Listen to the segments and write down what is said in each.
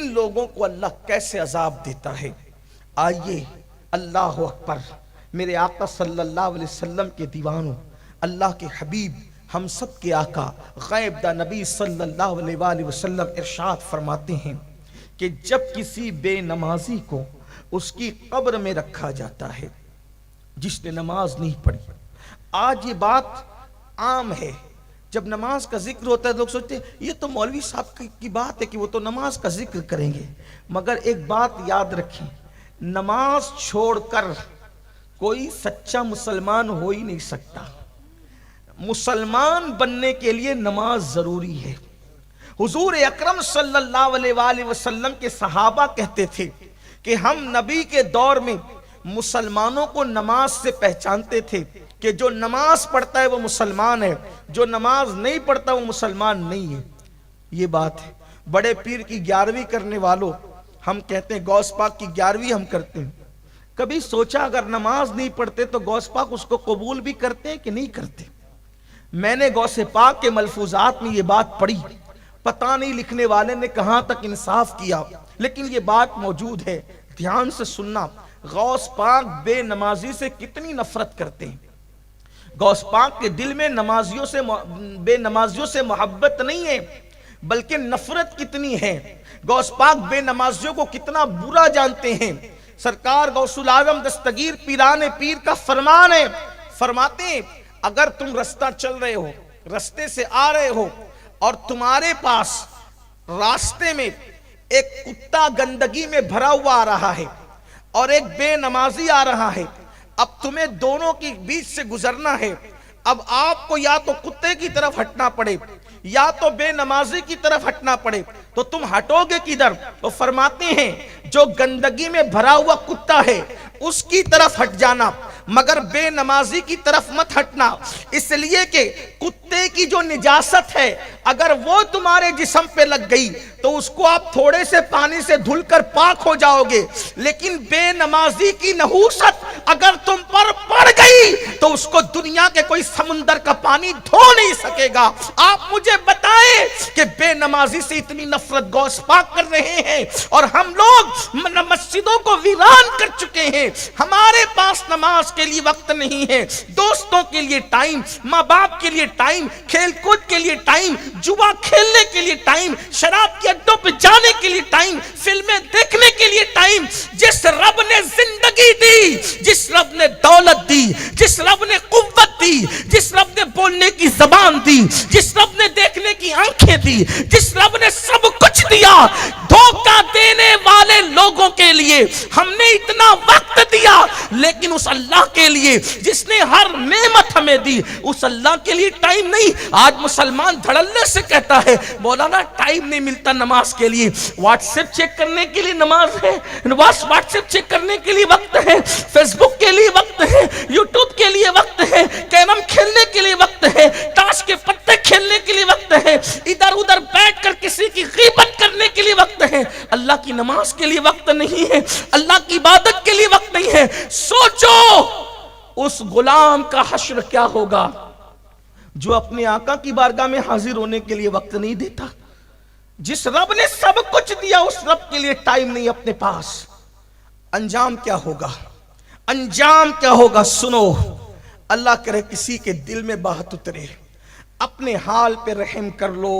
ان لوگوں کو اللہ کیسے عذاب دیتا ہے۔ آئیے، اللہ اکبر، میرے آقا صلی اللہ علیہ وسلم کے دیوانوں، اللہ کے حبیب، ہم سب کے آقا غیب دا نبی صلی اللہ علیہ وآلہ وسلم ارشاد فرماتے ہیں کہ جب کسی بے نمازی کو اس کی قبر میں رکھا جاتا ہے جس نے نماز نہیں پڑھی۔ آج یہ بات عام ہے، جب نماز کا ذکر ہوتا ہے لوگ سوچتے ہیں یہ تو مولوی صاحب کی بات ہے کہ وہ تو نماز کا ذکر کریں گے، مگر ایک بات یاد رکھیں، نماز چھوڑ کر کوئی سچا مسلمان ہو ہی نہیں سکتا۔ مسلمان بننے کے لیے نماز ضروری ہے۔ حضور اکرم صلی اللہ علیہ وآلہ وسلم کے صحابہ کہتے تھے کہ ہم نبی کے دور میں مسلمانوں کو نماز سے پہچانتے تھے کہ جو نماز پڑھتا ہے وہ مسلمان ہے، جو نماز نہیں پڑھتا وہ مسلمان نہیں ہے۔ یہ بات ہے۔ بڑے پیر کی 11ویں کرنے والوں، ہم کہتے ہیں غوث پاک کی 11ویں ہم کرتے ہیں، کبھی سوچا اگر نماز نہیں پڑھتے تو غوث پاک اس کو قبول بھی کرتے ہیں کہ نہیں کرتے؟ میں نے غوث پاک کے ملفوظات میں یہ بات پڑھی، پتہ نہیں لکھنے والے نے کہاں تک انصاف کیا، لیکن یہ بات موجود ہے، دھیان سے سننا۔ غوث پاک بے نمازی سے کتنی نفرت کرتے ہیں۔ غوث پاک کے دل میں بے نمازیوں سے محبت نہیں ہے، بلکہ نفرت کتنی ہے۔ غوث پاک بے نمازیوں کو کتنا برا جانتے ہیں۔ سرکار غوث العظم دستگیر پیران پیر کا فرمان ہے، فرماتے ہیں اگر تم رستہ چل رہے ہو، رستے سے آ رہے ہو اور تمہارے پاس راستے میں ایک کتا گندگی میں بھرا ہوا آ رہا ہے اور ایک بے نمازی آ رہا ہے، اب تمہیں دونوں کے بیچ سے گزرنا ہے، اب آپ کو یا تو کتے کی طرف ہٹنا پڑے یا تو بے نمازی کی طرف ہٹنا پڑے، تو تم ہٹو گے کدھر؟ تو فرماتے ہیں جو گندگی میں بھرا ہوا کتا ہے اس کی طرف ہٹ جانا، مگر بے نمازی کی طرف مت ہٹنا، اس لیے کہ کتے کی جو نجاست ہے اگر وہ تمہارے جسم پہ لگ گئی تو اس کو آپ تھوڑے سے پانی سے دھل کر پاک ہو جاؤ گے، لیکن بے نمازی کی نحوست اگر تم پر پڑ گئی تو اس کو دنیا کے کوئی سمندر کا پانی دھو نہیں سکے گا۔ آپ مجھے بتائیں کہ بے نمازی سے اتنی نفرت غوث پاک کر رہے ہیں اور ہم لوگ مسجدوں کو ویران کر چکے ہیں، ہمارے پاس نماز کے لیے وقت نہیں ہے، دوستوں کے لیے ٹائم، ماں باپ کے لیے ٹائم، کھیل کود کے لیے ٹائم، جوا کھیلنے کے لیے ٹائم، شراب کے اڈوں پہ جانے کے لیے ٹائم، فلمیں دیکھنے کے لیے ٹائم۔ جس رب نے زندگی دی، جس رب نے دولت دی، جس رب نے قوت دی، جس رب نے بولنے کی زبان دی، جس رب نے دیکھنے کی آنکھیں دی، جس رب نے سب کچھ دیا، دھوکہ دینے والے لوگوں کے لیے ہم نے اتنا وقت دیا، لیکن اس اللہ کے لیے جس نے ہر نعمت ہمیں دی اس اللہ کے لیے ٹائم نہیں۔ آج مسلمان دھڑلے سے کہتا ہے مولانا ٹائم نہیں ملتا نماز کے لیے، واٹس ایپ چیک کرنے کے لیے نماز ہے، واٹس ایپ چیک کرنے کے لیے وقت ہے، فیس بک کے لیے وقت ہے، یوٹیوب کے لیے وقت ہے، کیرم کھیلنے کے لیے وقت ہے، تاش کے پتے کھیلنے کے لیے وقت ہے، ادھر ادھر بیٹھ کر کسی کی غیبت کرنے کے لیے وقت ہے، اللہ کی نماز کے لیے وقت نہیں ہے، اللہ کی عبادت کے لیے وقت نہیں ہے۔ سوچو اس غلام کا حشر کیا ہوگا جو اپنے آقا کی بارگاہ میں حاضر ہونے کے لیے وقت نہیں دیتا۔ جس رب نے سب کچھ دیا اس رب کے لیے ٹائم نہیں اپنے پاس۔ انجام کیا ہوگا؟ انجام کیا ہوگا؟ سنو، اللہ کرے کسی کے دل میں بات اترے، اپنے حال پہ رحم کر لو،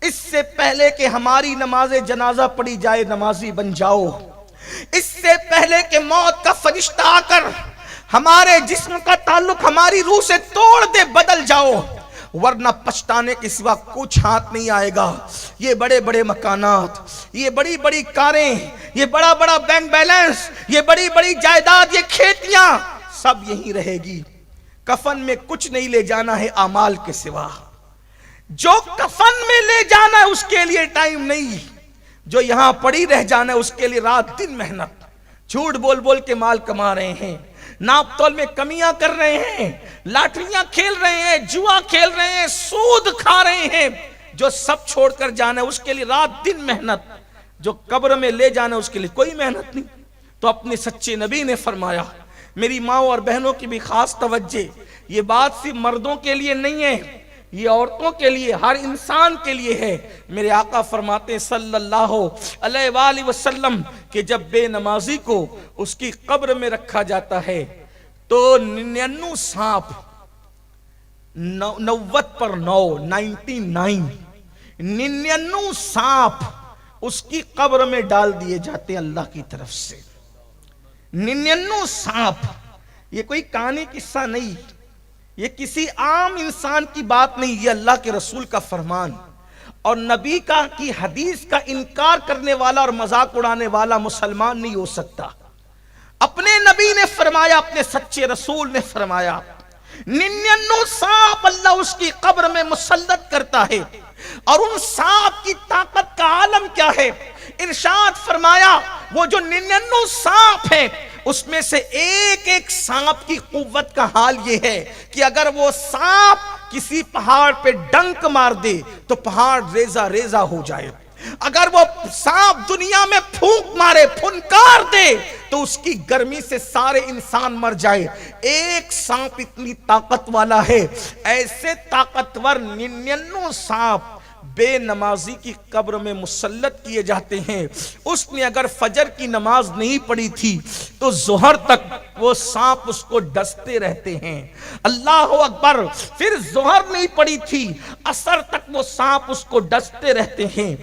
اس سے پہلے کہ ہماری نماز جنازہ پڑھی جائے نمازی بن جاؤ، اس سے پہلے کہ موت کا فرشتہ آ کر ہمارے جسم کا تعلق ہماری روح سے توڑ دے بدل جاؤ، ورنہ پچھتانے کے سوا کچھ ہاتھ نہیں آئے گا۔ یہ بڑے بڑے مکانات، یہ بڑی بڑی کاریں، یہ بڑا بڑا بینک بیلنس، یہ بڑی بڑی جائیداد، یہ کھیتیاں سب یہیں رہے گی۔ کفن میں کچھ نہیں لے جانا ہے اعمال کے سوا، جو کفن میں لے جانا ہے اس کے لیے ٹائم نہیں، جو یہاں پڑی رہ جانا ہے اس کے لیے رات دن محنت، جھوٹ بول بول کے مال کما رہے ہیں، ناپ تول میں کمیاں کر رہے ہیں، لاٹریاں کھیل رہے ہیں، جوا کھیل رہے ہیں، سود کھا رہے ہیں، جو سب چھوڑ کر جانا ہے اس کے لیے رات دن محنت، جو قبر میں لے جانا ہے اس کے لیے کوئی محنت نہیں۔ تو اپنے سچے نبی نے فرمایا، میری ماں اور بہنوں کی بھی خاص توجہ، یہ بات صرف مردوں کے لیے نہیں ہے، یہ عورتوں کے لیے، ہر انسان کے لیے ہے۔ میرے آقا فرماتے ہیں صلی اللہ علیہ وآلہ وسلم کہ جب بے نمازی کو اس کی قبر میں رکھا جاتا ہے تو 99 سانپ 99 سانپ اس کی قبر میں ڈال دیے جاتے ہیں اللہ کی طرف سے۔ 99 سانپ، یہ کوئی کہانی قصہ نہیں، یہ کسی عام انسان کی بات نہیں، یہ اللہ کے رسول کا فرمان۔ اور نبی کی حدیث کا انکار کرنے والا اور مذاق اڑانے والا مسلمان نہیں ہو سکتا۔ اپنے نبی نے فرمایا، اپنے سچے رسول نے فرمایا 99 سانپ اللہ اس کی قبر میں مسلط کرتا ہے۔ اور ان سانپ کی طاقت کا عالم کیا ہے؟ ارشاد فرمایا وہ جو 99 سانپ ہیں اس میں سے ایک ایک سانپ کی قوت کا حال یہ ہے کہ اگر وہ سانپ کسی پہاڑ پہ ڈنک مار دے تو پہاڑ ریزہ ریزہ ہو جائے، اگر وہ سانپ دنیا میں پھونک مارے، پھنکار دے تو اس کی گرمی سے سارے انسان مر جائے۔ ایک سانپ اتنی طاقت والا ہے، ایسے طاقتور 99 سانپ بے نمازی کی قبر میں مسلط کیے جاتے ہیں۔ اس نے اگر فجر کی نماز نہیں پڑھی تھی تو ظہر تک وہ سانپ اس کو ڈستے رہتے ہیں۔ اللہ اکبر، پھر ظہر نہیں پڑھی تھی، عصر تک وہ سانپ اس کو ڈستے رہتے ہیں۔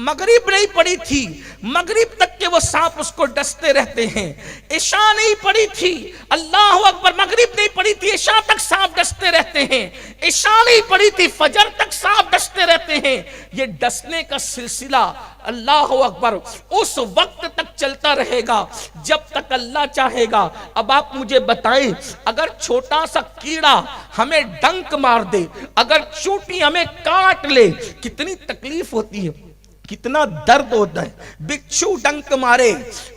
مغرب نہیں پڑی تھی، مغرب تک کے وہ سانپ اس کو ڈستے رہتے ہیں۔ عشاء نہیں پڑی تھی، اللہ اکبر، مغرب نہیں پڑی تھی، عشاء تک سانپ ڈستے رہتے ہیں۔ عشاء نہیں پڑی تھی، فجر تک سانپ ڈستے رہتے ہیں۔ یہ ڈسنے کا سلسلہ اللہ اکبر اس وقت تک چلتا رہے گا جب تک اللہ چاہے گا۔ اب آپ مجھے بتائیں، اگر چھوٹا سا کیڑا ہمیں ڈنک مار دے، اگر چونٹی ہمیں کاٹ لے، کتنی تکلیف ہوتی ہے، کتنا درد ہوتا ہے۔ بچھو ڈنک مارے،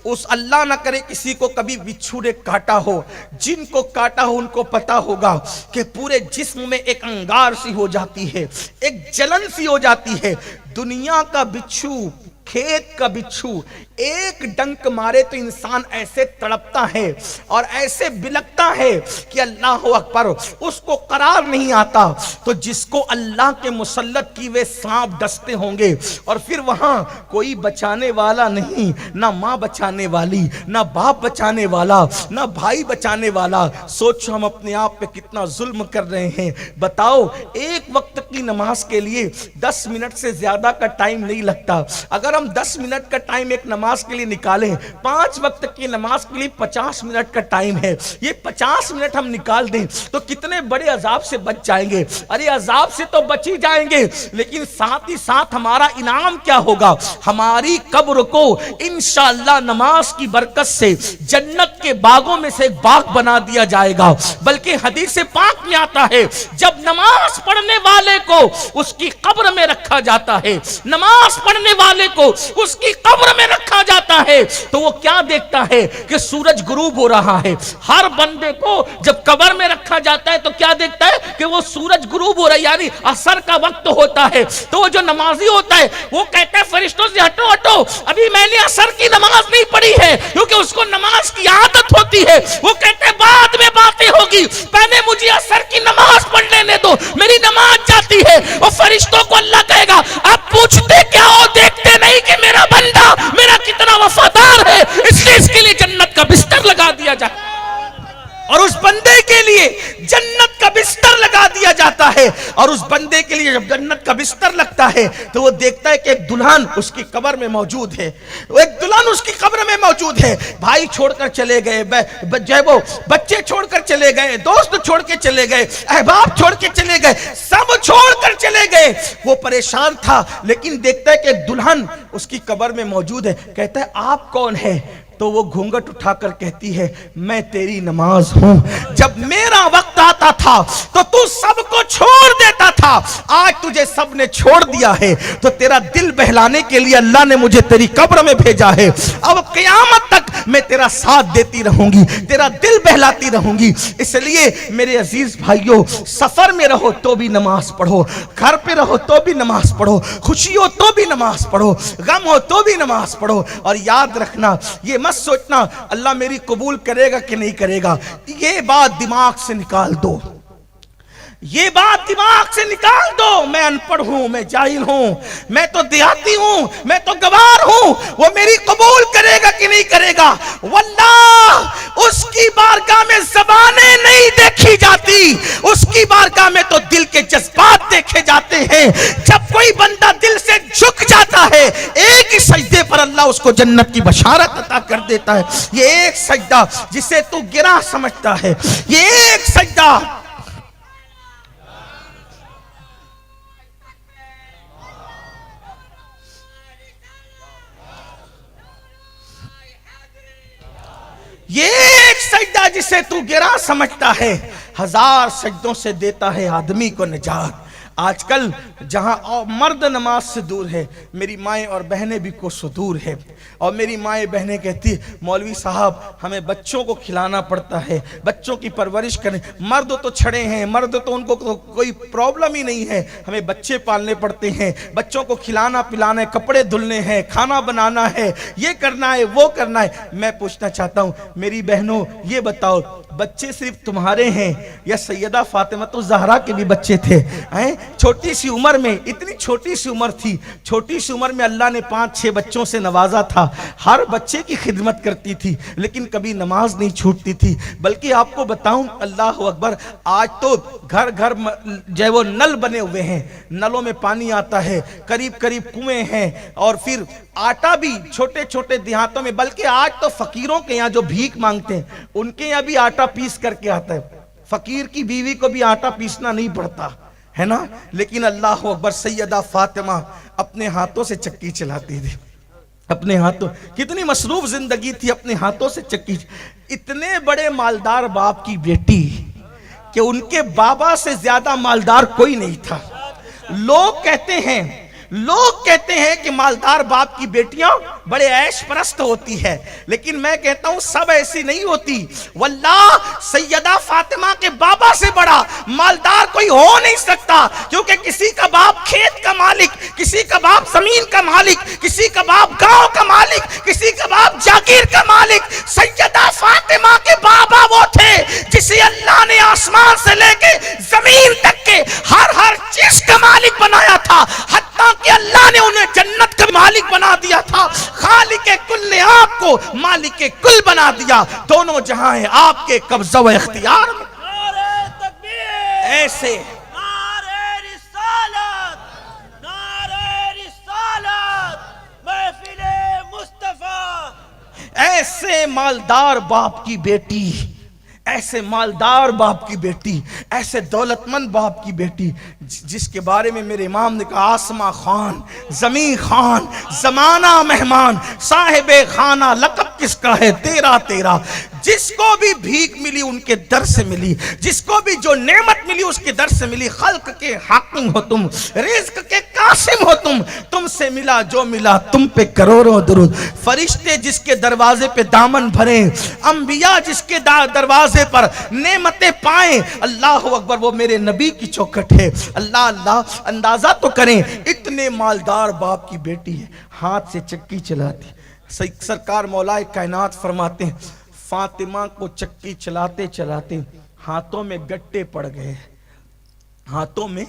اس اللہ نہ کرے کسی کو کبھی بچھو نے کاٹا ہو، جن کو کاٹا ہو ان کو پتا ہوگا کہ پورے جسم میں ایک انگار سی ہو جاتی ہے، ایک جلن سی ہو جاتی ہے۔ دنیا کا بچھو، کھیت کا بچھو ایک ڈنک مارے تو انسان ایسے تڑپتا ہے اور ایسے بلکتا ہے کہ اللہ اکبر، اس کو قرار نہیں آتا۔ تو جس کو اللہ کے مسلط کی ہوئے سانپ ڈستے ہوں گے اور پھر وہاں کوئی بچانے والا نہیں، نہ ماں بچانے والی، نہ باپ بچانے والا، نہ بھائی بچانے والا، سوچو ہم اپنے آپ پہ کتنا ظلم کر رہے ہیں۔ بتاؤ، ایک وقت کی نماز کے لیے 10 منٹ سے زیادہ کا ٹائم نہیں لگتا۔ اگر ہم 10 منٹ کا ٹائم ایک نماز کے لیے نکالیں، 5 وقت کی نماز کے لیے 50 منٹ کا ٹائم ہے، یہ 50 منٹ ہم نکال دیں تو کتنے بڑے عذاب سے بچ جائیں گے۔ ارے عذاب سے تو بچ ہی جائیں گے، لیکن ساتھ ہی ساتھ ہمارا انعام کیا ہوگا؟ ہماری قبر کو انشاءاللہ نماز کی برکت سے جنت کے باغوں میں سے ایک باغ بنا دیا جائے گا۔ بلکہ حدیث پاک میں آتا ہے جب نماز پڑھنے والے کو اس کی قبر میں رکھا جاتا ہے، نماز پڑھنے والے کو اس کی قبر میں رکھا جاتا ہے تو وہ کیا دیکھتا ہے کہ سورج غروب ہو رہا ہے۔ ہر بندے کو جب قبر میں رکھا جاتا ہے تو کیا دیکھتا ہے کہ وہ سورج غروب ہو رہا ہے، یعنی عصر کا وقت ہوتا ہے۔ تو وہ جو نمازی ہوتا ہے وہ کہتا ہے فرشتوں سے ہٹو ہٹو، ابھی میں نے عصر کی نماز نہیں پڑھی ہے، کیونکہ اس کو نماز کی عادت ہوتی ہے۔ وہ کہتے ہیں بعد میں باتیں ہوگی، پہلے مجھے عصر کی نماز پڑھ لینے دو، میری نماز جاتی ہے۔ اور فرشتوں کو اللہ کہے گا اب پوچھتے کیا ہو، دیکھتے نہیں کہ میرا بندہ میرا کتنا وفادار ہے، اس لیے اس کے لیے جنت کا بستر لگا دیا جائے۔ اور اس بندے کے لیے جنت کا بستر لگا دیا جاتا ہے۔ اور اس بندے کے لیے جب جنت کا بستر لگتا ہے تو وہ دیکھتا ہے کہ ایک دلہن اس کی قبر میں موجود ہے، ایک دلہن اس کی قبر میں موجود ہے۔ بھائی چھوڑ کر چلے گئے، وہ بچے چھوڑ کر چلے گئے، دوست چھوڑ کے چلے گئے، احباب چھوڑ کے چلے گئے، سب چھوڑ کر چلے گئے۔ وہ پریشان تھا لیکن دیکھتا ہے کہ ایک دلہن اس کی قبر میں موجود ہے۔ کہتا ہے آپ کون ہیں؟ تو وہ گھونگٹ اٹھا کر کہتی ہے میں تیری نماز ہوں، جب میرا وقت آتا تھا تو تو سب کو چھوڑ دیتا تھا، آج تجھے سب نے چھوڑ دیا ہے تو تیرا دل بہلانے کے لیے اللہ نے مجھے تیری قبر میں بھیجا ہے۔ اب قیامت تک میں تیرا ساتھ دیتی رہوں گی، تیرا دل بہلاتی رہوں گی۔ اس لیے میرے عزیز بھائیوں، سفر میں رہو تو بھی نماز پڑھو، گھر پہ رہو تو بھی نماز پڑھو، خوشی ہو تو بھی نماز پڑھو، غم ہو تو بھی نماز پڑھو۔ اور یاد رکھنا، یہ مت سوچنا اللہ میری قبول کرے گا کہ نہیں کرے گا، یہ بات دماغ سے نکال دو۔ یہ بات دماغ سے نکال دو، میں ان پڑھ ہوں، میں جاہل ہوں، میں تو دیہاتی ہوں، میں تو گوار ہوں، وہ میری قبول کرے گا کہ نہیں کرے گا؟ واللہ اس کی بارگاہ میں زبانیں نہیں دیکھی جاتی، اس کی بارگاہ میں تو دل کے جذبات دیکھے جاتے ہیں۔ جب کوئی بندہ دل سے جھک جاتا ہے، ایک ہی سجدے پر اللہ اس کو جنت کی بشارت عطا کر دیتا ہے۔ یہ ایک سجدہ جسے تو گرہ سمجھتا ہے، یہ ایک سجدہ یہ ایک سجدہ جسے تو گرا سمجھتا ہے، ہزار سجدوں سے دیتا ہے آدمی کو نجات۔ آج کل جہاں مرد نماز سے دور ہے، میری مائیں اور بہنیں بھی کوسوں دور ہے، اور میری مائیں بہنیں کہتی مولوی صاحب ہمیں بچوں کو کھلانا پڑتا ہے، بچوں کی پرورش کریں، مرد تو چھڑے ہیں، مرد تو ان کو کوئی پرابلم ہی نہیں ہے، ہمیں بچے پالنے پڑتے ہیں، بچوں کو کھلانا پلانا ہے، کپڑے دھلنے ہیں، کھانا بنانا ہے، یہ کرنا ہے وہ کرنا ہے۔ میں پوچھنا چاہتا ہوں میری بہنوں، یہ بتاؤ بچے صرف تمہارے ہیں یا سیدہ فاطمہ الزہرا کے بھی بچے تھے؟ چھوٹی سی عمر میں، اتنی چھوٹی سی عمر تھی، چھوٹی سی عمر میں اللہ نے 5-6 بچوں سے نوازا تھا، ہر بچے کی خدمت کرتی تھی، لیکن کبھی نماز نہیں چھوٹتی تھی۔ بلکہ آپ کو بتاؤں، اللہ اکبر، آج تو گھر گھر جو ہے وہ نل بنے ہوئے ہیں، نلوں میں پانی آتا ہے، قریب قریب کنویں ہیں، اور پھر آٹا بھی چھوٹے چھوٹے دیہاتوں میں، بلکہ آج تو فقیروں کے یہاں جو بھیک مانگتے ہیں ان کے یہاں بھی آٹا پیس کر کے آتا ہے، فقیر کی بیوی کو بھی آٹا پیسنا نہیں پڑتا ہے نا۔ لیکن اللہ اکبر، سیدہ فاطمہ اپنے ہاتھوں سے چکی چلاتی تھی، اپنے ہاتھوں، کتنی مصروف زندگی تھی، اپنے ہاتھوں سے چکی۔ اتنے بڑے مالدار باپ کی بیٹی کہ ان کے بابا سے زیادہ مالدار کوئی نہیں تھا۔ لوگ کہتے ہیں کہ مالدار باپ کی بیٹیاں بڑے عیش پرست ہوتی ہے، لیکن میں کہتا ہوں سب ایسی نہیں ہوتی۔ واللہ سیدہ فاطمہ کے بابا سے بڑا مالدار کوئی ہو نہیں سکتا، کیونکہ کسی کا باپ کھیت کا مالک، کسی کا باپ زمین کا مالک، کسی کا باپ گاؤں کا مالک، کسی کا باپ جاگیر کا مالک۔ سیدہ فاطمہ کے بابا وہ تھے جسے اللہ نے آسمان سے لے کے زمین تک کے ہر چیز کا مالک بنایا تھا، حتیٰ کہ اللہ نے انہیں جنت کا مالک بنا دیا تھا۔ خالق کل نے آپ کو مالک کل بنا دیا، دونوں جہاں ہیں آپ کے قبضہ و اختیار میں۔ نعرہ تکبیر، ایسے نعرہ رسالت، نعرہ رسالت، محفل مصطفیٰ۔ ایسے مالدار باپ کی بیٹی، ایسے مالدار باپ کی بیٹی، ایسے دولت مند باپ کی بیٹی، جس کے بارے میں میرے امام نے کہا آسماں خان، زمین خان، زمانہ مہمان، صاحب خانہ لقب کس کا ہے تیرا تیرا۔ جس کو بھی بھیک ملی ان کے در سے ملی، جس کو بھی جو نعمت ملی اس کے در سے ملی۔ خلق کے حاکم ہو تم، رزق کے قاسم ہو تم سے ملا جو ملا تم پہ کروڑوں درود۔ فرشتے جس کے دروازے پہ دامن بھریں، انبیاء جس کے دروازے پر نعمتیں پائیں، اللہ اکبر، وہ میرے نبی کی چوکھٹ ہے۔ اللہ اندازہ تو کریں، اتنے مالدار باپ کی بیٹی ہے، ہاتھ سے چکی چلاتی۔ سرکار مولا کائنات فرماتے ہیں فاطمہ کو چکی چلاتے چلاتے ہاتھوں میں گٹے پڑ گئے، ہاتھوں میں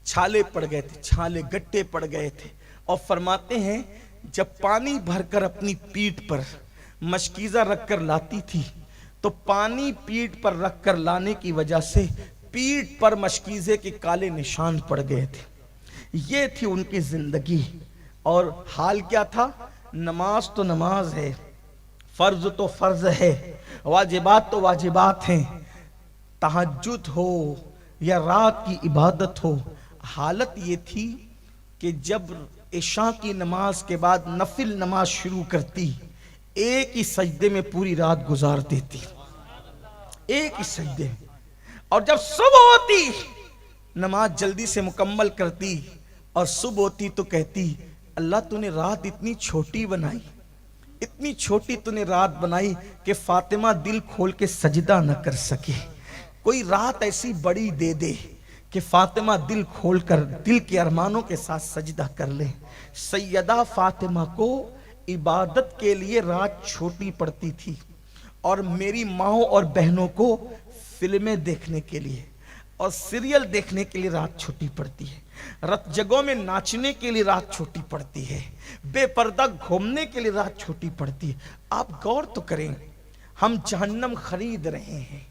چھالے پڑ گئے تھے، چھالے گٹے پڑ گئے تھے، اور فرماتے ہیں جب پانی بھر کر اپنی پیٹھ پر مشکیزہ رکھ کر لاتی تھی تو پانی پیٹھ پر رکھ کر لانے کی وجہ سے پیٹھ پر مشکیزے کے کالے نشان پڑ گئے تھے۔ یہ تھی ان کی زندگی، اور حال کیا تھا؟ نماز تو نماز ہے، فرض تو فرض ہے، واجبات تو واجبات ہیں، تہجد ہو یا رات کی عبادت ہو۔ حالت یہ تھی کہ جب عشاء کی نماز کے بعد نفل نماز شروع کرتی، ایک ہی سجدے میں پوری رات گزار دیتی، ایک ہی سجدے میں، اور جب صبح ہوتی نماز جلدی سے مکمل کرتی، اور صبح ہوتی تو کہتی اللہ تو نے رات اتنی چھوٹی بنائی، اتنی چھوٹی تو نے رات بنائی کہ فاطمہ دل کھول کے سجدہ نہ کر سکے، کوئی رات ایسی بڑی دے دے کہ فاطمہ دل کھول کر دل کے ارمانوں کے ساتھ سجدہ کر لے۔ سیدہ فاطمہ کو عبادت کے لیے رات چھوٹی پڑتی تھی، اور میری ماں اور بہنوں کو فلمیں دیکھنے کے لیے۔ اور سیریل دیکھنے کے لیے رات چھوٹی پڑتی ہے، رت جگہوں میں ناچنے کے لیے رات چھوٹی پڑتی ہے، بے پردہ گھومنے کے لیے رات چھوٹی پڑتی ہے۔ آپ غور تو کریں، ہم جہنم خرید رہے ہیں،